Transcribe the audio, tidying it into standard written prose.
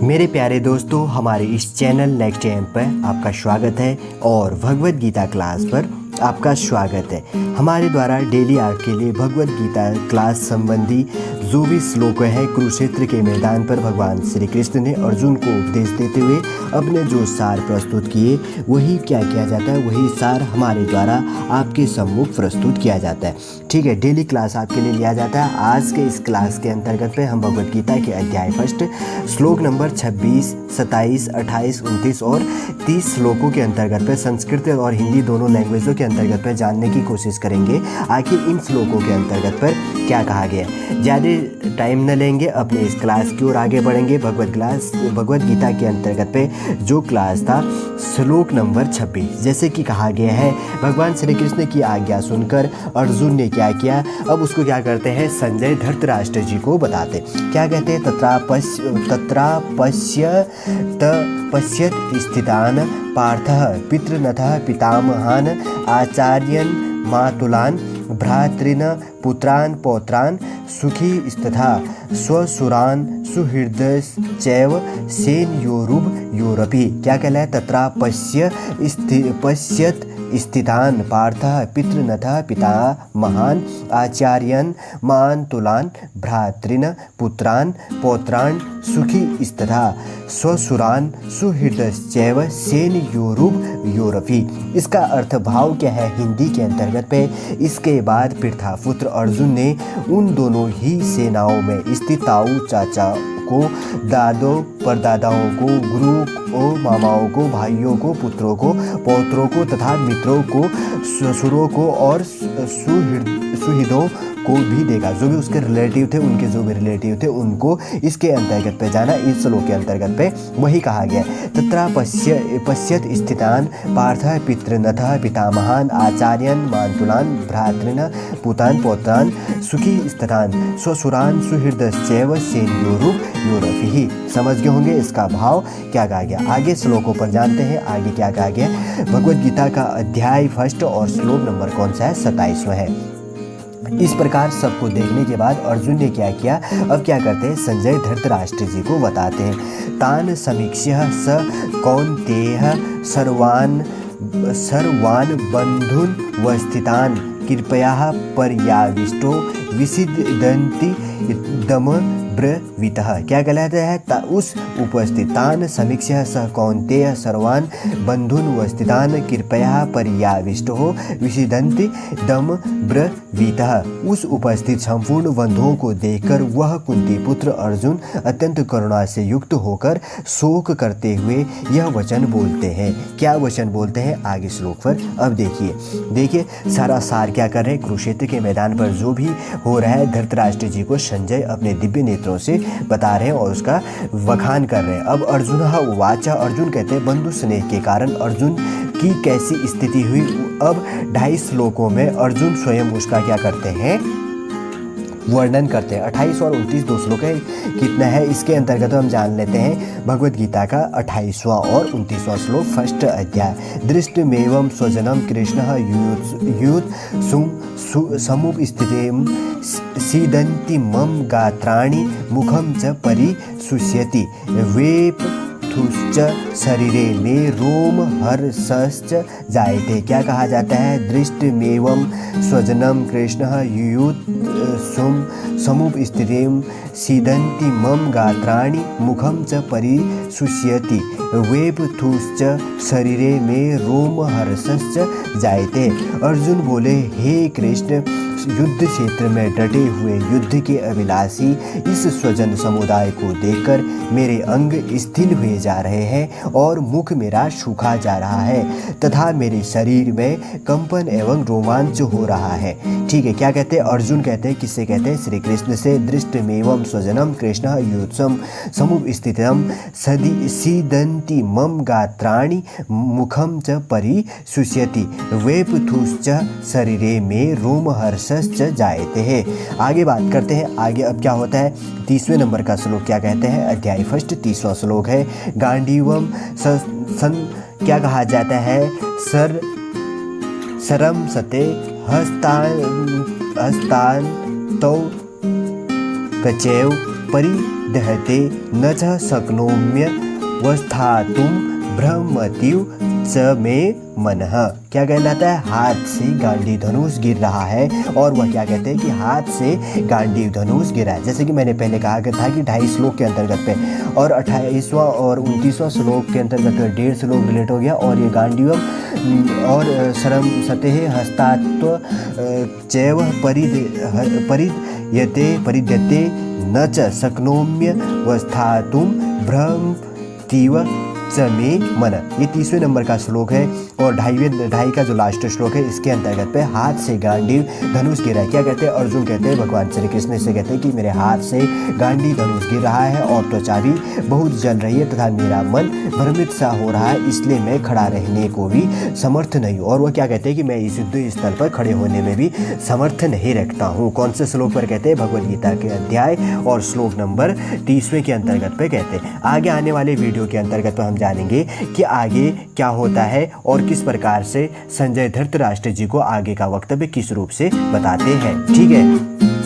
मेरे प्यारे दोस्तों, हमारे इस चैनल नेक्स्ट एम पर आपका स्वागत है और भगवत गीता क्लास पर आपका स्वागत है। हमारे द्वारा डेली आपके लिए भगवत गीता क्लास संबंधी जो भी श्लोक है, कुरुक्षेत्र के मैदान पर भगवान श्री कृष्ण ने अर्जुन को उपदेश देते हुए अपने जो सार प्रस्तुत किए, वही क्या किया जाता है, वही सार हमारे द्वारा आपके सम्मुख प्रस्तुत किया जाता है। ठीक है, डेली क्लास आपके लिए लिया जाता है। आज के इस क्लास के अंतर्गत पे हम भगवत गीता के अध्याय फर्स्ट श्लोक नंबर 26, 27, 28, 29 और 30 श्लोकों के अंतर्गत पे संस्कृत और हिंदी दोनों लैंग्वेजों के अंतर्गत पर जानने की कोशिश करेंगे आखिर इन श्लोकों के अंतर्गत पर क्या कहा गया है। ज़्यादा टाइम न लेंगे, अपने इस क्लास की ओर आगे बढ़ेंगे। भगवत गीता के अंतर्गत पे जो क्लास था श्लोक नंबर 26, जैसे कि कहा गया है, भगवान श्री कृष्ण की आज्ञा सुनकर अर्जुन ने क्या किया, अब उसको क्या करते हैं, संजय धृतराष्ट्र जी को बताते। क्या कहते हैं, पश्यत स्थितान पार्थः पितृनथः पितामहान् आचार्यन् मातुलान् भ्रातॄन् पुत्रान् पौत्रान् सुखीस्तथा स्वसुरान् सुहृदश्चैव सेनयोरुभयोरपि। क्या कहला है, तत्रा पश्यत स्थितान् पार्थः पितृनथः पितामहान् आचार्यान् मातुलान् भ्रातॄन् पुत्रान् पौत्रान् सुखीस्तथा स्वसुरान् सुहृदश्चैव सेनयोरुभयोरपि। इसका अर्थ भाव क्या है हिंदी के अंतर्गत पे, इसके बाद पितृपुत्र अर्जुन ने उन दोनों ही सेनाओं में स्थित ताऊ चाचा को, दादों परदादाओं को, गुरु को, मामाओं को, भाइयों को, पुत्रों को, पौत्रों को तथा मित्रों को, ससुरों को और सुहृदों को भी देखा। जो भी उसके रिलेटिव थे, उनके जो भी रिलेटिव थे उनको इसके अंतर्गत पे जाना। इस श्लोक के अंतर्गत पे वही कहा गया, तत्रा पश्यत स्थितान पार्थः पितृनथः पितामहान् आचार्यान् मातुलान् भ्रातॄन् पुत्रान् पौत्रान् सुखीस्तथान् स्वसुरान् सुहृदश्चैव सेनयोरुभयोरपि। समझ गए होंगे इसका भाव क्या कहा गया। आगे श्लोकों पर जानते हैं, आगे क्या कहा गया। भगवत गीता का अध्याय फर्स्ट और श्लोक नंबर कौन सा है, 27वां है। इस प्रकार सबको देखने के बाद अर्जुन ने क्या किया, अब क्या करते हैं, संजय धृतराष्ट्र जी को बताते हैं। तान समीक्ष्य स कौन्तेय सर्वान् बंधुन वस्थितान् कृपया पर्याविष्टो विसिदन्ति दम ब्रवीतः। क्या कहलाता है, उस उपस्थित तान समीक्ष्य स कौन्तेय सर्वान् बंधुन वस्थितान् कृपया पर्याविष्टो विसिदन्ति दम ब्रवीतः। उस उपस्थित संपूर्ण बंधुओं को देखकर वह कुंती पुत्र अर्जुन अत्यंत करुणा से युक्त होकर शोक करते हुए यह वचन बोलते हैं। क्या वचन बोलते हैं, आगे श्लोक पर अब देखिए सारा सार क्या कर रहे हैं। कुरुक्षेत्र के मैदान पर जो भी हो रहा है, धृतराष्ट्र जी को संजय अपने दिव्य नेत्रों से बता रहे हैं और उसका वखान कर रहे हैं। अब अर्जुन उवाच, अर्जुन कहते हैं, बंधु स्नेह के कारण अर्जुन की कैसी स्थिति हुई। अब 2.5 श्लोकों में अर्जुन स्वयं उसका क्या करते हैं, वर्णन करते हैं। 28 और 29 दो श्लोक है, कितना है इसके अंतर्गत हम जान लेते हैं। भगवत गीता का 28वां और 29वां श्लोक, फर्स्ट अध्याय। दृष्टमेवं स्वजनम कृष्णः यूथ समुपस्थितिं सीदन्ति मम गात्राणि मुखं च परिशुष्यति वेपथुश्च शरीरे मे रोम हर्षश्च जायते। क्या कहा जाता है, दृष्टमेवं स्वजनम कृष्णः यूथ समुपस्थितिं सीदन्ति मम गात्राणि मुखं च परिशुष्यति वेपथुश्च शरीरे में रोम हर्षश्च जायते। अर्जुन बोले, हे कृष्ण, युद्ध क्षेत्र में डटे हुए युद्ध के अभिलाषी इस स्वजन समुदाय को देखकर मेरे अंग स्थिर हुए जा रहे हैं और मुख मेरा सूखा जा रहा है तथा मेरे शरीर में कंपन एवं रोमांच हो रहा है। ठीक है, क्या कहते हैं, अर्जुन कहते हैं, किससे कहते हैं, श्री कृष्ण से। दृष्टमेवं स्वजनम कृष्ण युत्सम समुपस्थितं सीदन्ति मम गात्राणि मुखं च परिशुष्यति वेपथुश्च शरीरे में रोम हर्षश्च जायते हैं। आगे बात करते हैं, आगे अब क्या होता है। 30वें नंबर का श्लोक क्या कहते हैं, अध्याय फर्स्ट 30वां श्लोक है। गांडीवम क्या कहा जाता है, सरम सते हस्तान तो गचैव दहते न च शक्नोम्य वस्थातुं भ्रमतीव च मे मनः। क्या कहलाता है? हाथ से गांडीव धनुष गिर रहा है और वह क्या कहते हैं कि हाथ से गांडीव धनुष गिरा है। जैसे कि मैंने पहले कहा था कि 2.5 श्लोक के अंतर्गत पे और 28वां और 29वां श्लोक के अंतर्गत 1.5 श्लोक रिलेट हो गया और ये गांडीवम और शरम सतेह हस्तात्व चैव परिद्यते न च शक्नोम्य वस्थातुं भ्रमतीव च मे मन। ये 30वें नंबर का श्लोक है और 2.5 का जो लास्ट श्लोक है इसके अंतर्गत पे हाथ से गांडीव धनुष गिरा है। क्या कहते हैं? अर्जुन कहते हैं भगवान श्री कृष्ण से कहते हैं कि मेरे हाथ से गांडीव धनुष गिर रहा है और त्वचा भी बहुत जल रही है तथा मेरा मन भ्रमित सा हो रहा है, इसलिए मैं खड़ा रहने को भी समर्थ नहीं हूँ। और वह क्या कहते हैं कि मैं इस युद्ध स्थल पर खड़े होने में भी समर्थ नहीं रखता हूँ। कौन से श्लोक पर कहते हैं? भगवद गीता के अध्याय और श्लोक नंबर 30वें के अंतर्गत पे कहते हैं। आगे आने वाले वीडियो के अंतर्गत हम जानेंगे कि आगे क्या होता है और किस प्रकार से संजय धृतराष्ट्र जी को आगे का वक्तव्य किस रूप से बताते हैं। ठीक है।